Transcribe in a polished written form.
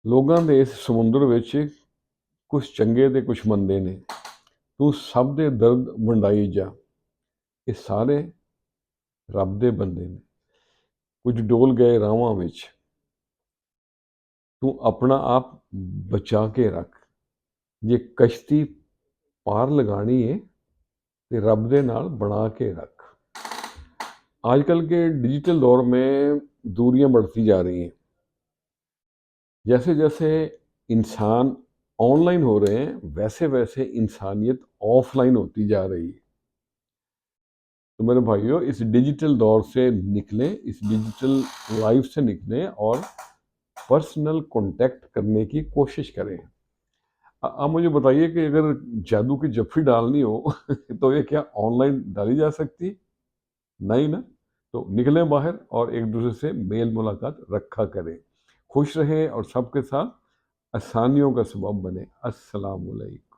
ਲੋਕਾਂ ਦੇ ਇਸ ਸਮੁੰਦਰ ਵਿੱਚ ਕੁਝ ਚੰਗੇ ਤੇ ਕੁਝ ਮੰਦੇ ਨੇ। ਤੂੰ ਸਭ ਦੇ ਦਰਦ ਵੰਡਾਈ ਜਾ। ਇਹ ਸਾਰੇ ਰੱਬ ਦੇ ਬੰਦੇ ਨੇ। ਕੁਝ ਡੋਲ ਗਏ ਰਾਹਾਂ ਵਿੱਚ। ਤੂੰ ਆਪਣਾ ਆਪ ਬਚਾ ਕੇ ਰੱਖ। ਜੇ ਕਸ਼ਤੀ पार लगानी है तो रब दे नाल बना के रख। आजकल के डिजिटल दौर में दूरियां बढ़ती जा रही हैं। जैसे जैसे इंसान ऑनलाइन हो रहे हैं वैसे वैसे इंसानियत ऑफलाइन होती जा रही है। तो मेरे भाइयों, इस डिजिटल दौर से निकलें, इस डिजिटल लाइफ से निकलें और पर्सनल कांटेक्ट करने की कोशिश करें। आप मुझे बताइए कि अगर जादू की जफ्फी डालनी हो तो ये क्या ऑनलाइन डाली जा सकती? नहीं ना। तो निकलें बाहर और एक दूसरे से मेल मुलाकात रखा करें। खुश रहें और सबके साथ आसानियों का सबब बने। अस्सलाम वालेकुम।